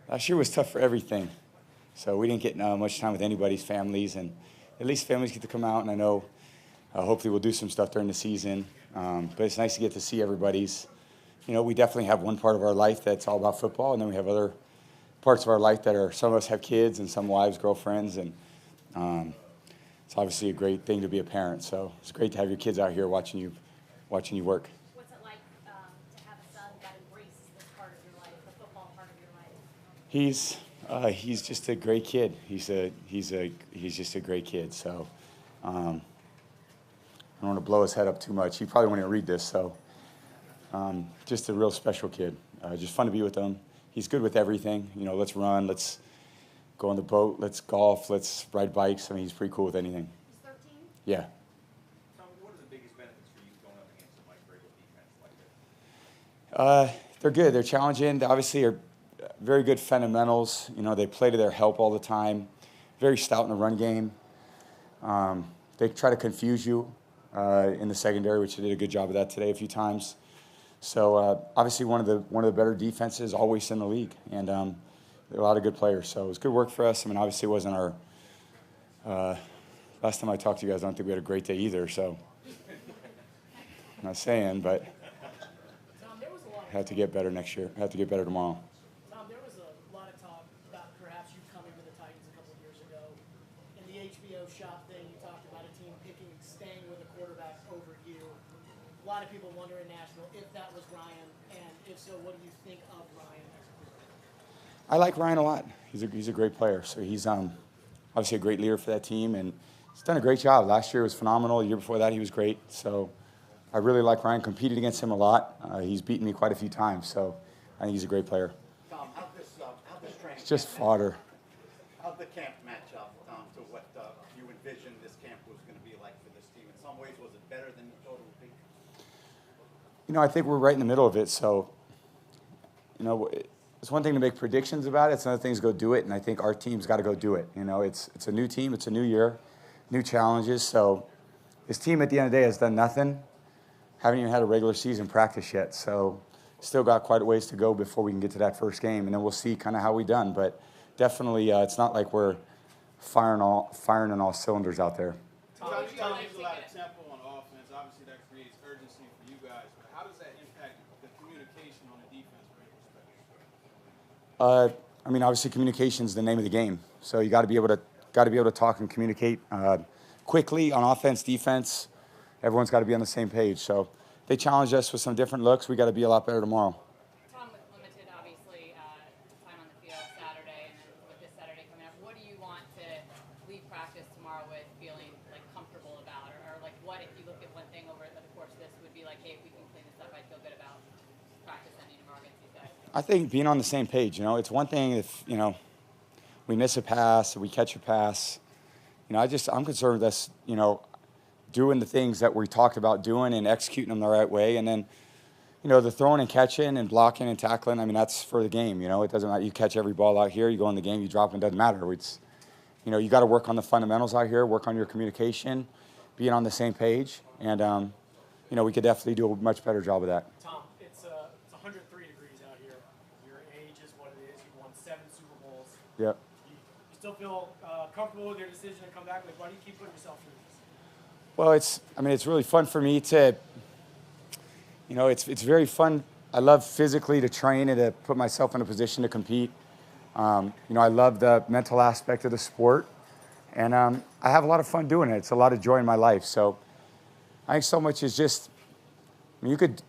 Last year was tough for everything. So we didn't get much time with anybody's families, and at least families get to come out, and I know hopefully we'll do some stuff during the season. But it's nice to get to see everybody's. We definitely have one part of our life that's all about football, and then we have other parts of our life that are, some of us have kids and some wives, girlfriends, and it's obviously a great thing to be a parent. So it's great to have your kids out here watching you work. What's it like to have a son that embraces this part of your life, the football part of your life? He's just a great kid. He's just a great kid. So I don't want to blow his head up too much. He probably won't even read this. So just a real special kid. Just fun to be with him. He's good with everything. Let's run, let's go on the boat, let's golf, let's ride bikes. I mean, he's pretty cool with anything. He's 13? Yeah. Tom, what are the biggest benefits for you going up against a Mike Brady defense like this? They're good. They're challenging. They obviously are very good fundamentals. They play to their help all the time. Very stout in the run game. They try to confuse you in the secondary, which they did a good job of that today a few times. So obviously one of the better defenses always in the league, and there are a lot of good players. So it was good work for us. I mean, obviously it wasn't our last time I talked to you guys. I don't think we had a great day either. So I'm not saying, but have to get better next year. Have to get better tomorrow. Tom, there was a lot of talk about perhaps you coming to the Titans a couple of years ago. In the HBO shop thing, you talked about a team staying with a quarterback over you. A lot of people wonder in Nashville if that was Ryan, and if so, what do you think of Ryan as a quarterback? I like Ryan a lot. He's a great player. So he's obviously a great leader for that team, and he's done a great job. Last year was phenomenal. The year before that, he was great. So I really like Ryan. Competed against him a lot. He's beaten me quite a few times. So I think he's a great player. Tom, how'd this training It's just fodder. How'd the camp match up, Tom, to what you envisioned this camp was going to be like for this team? In some ways, was it better than you thought it would be? I think we're right in the middle of it. So, it's one thing to make predictions about it. It's another thing to go do it. And I think our team's got to go do it. It's a new team. It's a new year, new challenges. So this team at the end of the day has done nothing. Haven't even had a regular season practice yet. So still got quite a ways to go before we can get to that first game. And then we'll see kind of how we done. But definitely it's not like we're firing on all cylinders out there. Tom, you guys use a lot of tempo on offense. Obviously, that creates urgency for you guys. But how does that impact the communication on the defense perspective? I mean, obviously, communication is the name of the game. So you got to be able to talk and communicate quickly on offense, defense. Everyone's got to be on the same page. So they challenged us with some different looks. We got to be a lot better tomorrow. Tom, with limited, obviously, time on the field Saturday, and then with this Saturday coming up, what do you want to leave practice tomorrow with feeling like comfortable about, or like what if you look at one thing over the course of this would be like, hey, if we can clean this up, I'd feel good about practice ending tomorrow against these guys? I think being on the same page. It's one thing if we miss a pass, or we catch a pass. I'm concerned with us. Doing the things that we talked about doing and executing them the right way, and then the throwing and catching and blocking and tackling. I mean, that's for the game. It doesn't matter. You catch every ball out here, you go in the game, you drop it, doesn't matter. It's you got to work on the fundamentals out here, work on your communication, being on the same page, and we could definitely do a much better job of that. Tom, it's 103 degrees out here. Your age is what it is. You won 7 Super Bowls. Yep. You still feel comfortable with your decision to come back? Like, why do you keep putting yourself through this? Well, it's really fun for me to, it's very fun. I love physically to train and to put myself in a position to compete. I love the mental aspect of the sport, and I have a lot of fun doing it. It's a lot of joy in my life. So I think so much is just, you could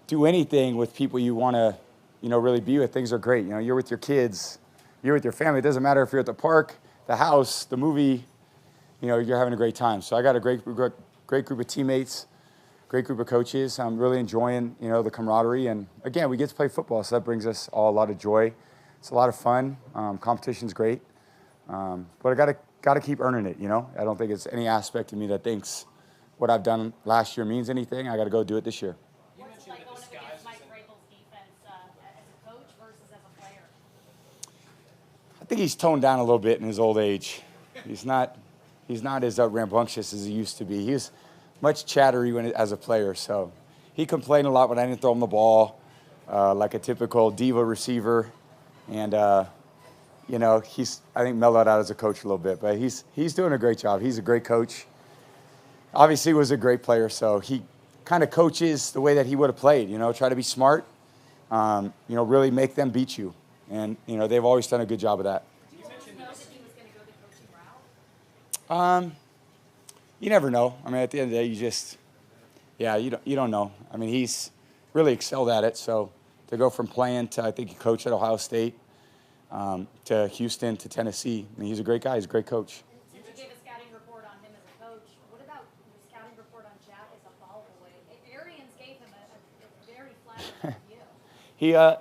do anything with people you want to, really be with. Things are great. You're with your kids, you're with your family. It doesn't matter if you're at the park, the house, the movie. You're having a great time. So I got a great group of teammates, great group of coaches. I'm really enjoying, the camaraderie. And again, we get to play football, so that brings us all a lot of joy. It's a lot of fun. Competition's great. But I got to keep earning it, I don't think it's any aspect of me that thinks what I've done last year means anything. I got to go do it this year. What's it like going up against Mike Vrabel's defense as a coach versus as a player? I think he's toned down a little bit in his old age. He's not as rambunctious as he used to be. He was much chattery as a player, so he complained a lot when I didn't throw him the ball, like a typical diva receiver. And, you know, he's, I think, mellowed out as a coach a little bit. But he's doing a great job. He's a great coach. Obviously was a great player, so he kind of coaches the way that he would have played, you know, try to be smart, you know, really make them beat you. And, you know, they've always done a good job of that. Did you always know that he was going to go the coaching route? You never know. I mean, at the end of the day, you just, yeah, you don't know. I mean, he's really excelled at it. So to go from playing to, I think he coached at Ohio State, to Houston to Tennessee, I mean, he's a great guy. He's a great coach. Since you gave a scouting report on him as a coach, what about the scouting report on Jack as a follow-away? Arians gave him a very flattering review.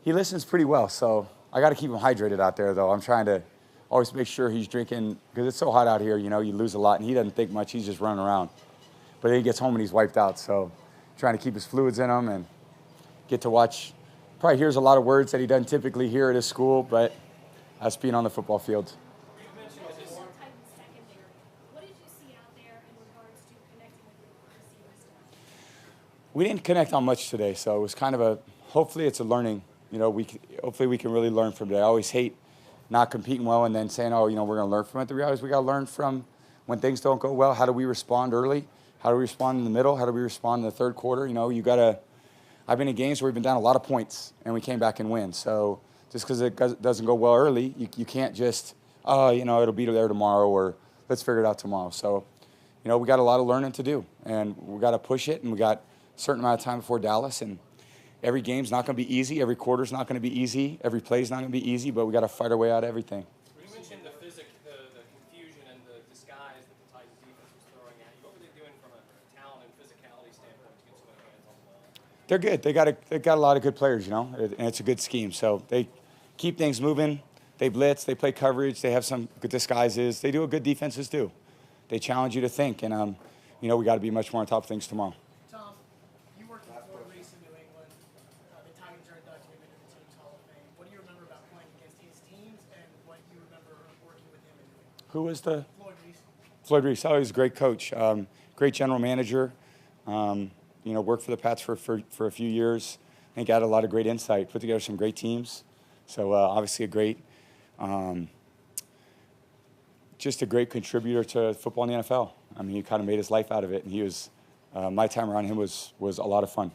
He listens pretty well, so I got to keep him hydrated out there, though. I'm trying to always make sure he's drinking, because it's so hot out here, you know, you lose a lot, and he doesn't think much. He's just running around. But then he gets home and he's wiped out, so trying to keep his fluids in him and get to watch. Probably hears a lot of words that he doesn't typically hear at his school, but that's being on the football field. We didn't connect on much today, so it was kind of a, hopefully it's a learning. You know, hopefully we can really learn from today. I always hate not competing well and then saying, oh, you know, we're going to learn from it. The reality is we got to learn from when things don't go well. How do we respond early? How do we respond in the middle? How do we respond in the third quarter? You know, you got to, I've been in games where we've been down a lot of points and we came back and win. So just because it doesn't go well early, you can't just, oh, you know, it'll be there tomorrow or let's figure it out tomorrow. So, you know, we got a lot of learning to do and we got to push it, and we got a certain amount of time before Dallas, and every game's not going to be easy. Every quarter's not going to be easy. Every play's not going to be easy, but we got to fight our way out of everything. You mentioned the confusion and the disguise that the Titans defense was throwing at you. What were they doing from a talent and physicality standpoint to get so many hands on the ball? They're good. They got a lot of good players, you know, and it's a good scheme. So they keep things moving. They blitz. They play coverage. They have some good disguises. They do what good defenses do. They challenge you to think, and you know, we got to be much more on top of things tomorrow. Tom, you worked with Floyd Reese in New England. The Titans are inducting him into the team's Hall of Fame. What do you remember about playing against his teams, and what do you remember working with him in New England? Who was the? Floyd Reese. Floyd Reese. Oh, he's a great coach, great general manager. You know, worked for the Pats for a few years. I think had a lot of great insight. Put together some great teams. So obviously a great, just a great contributor to football in the NFL. I mean, he kind of made his life out of it, and he was. My time around him was a lot of fun.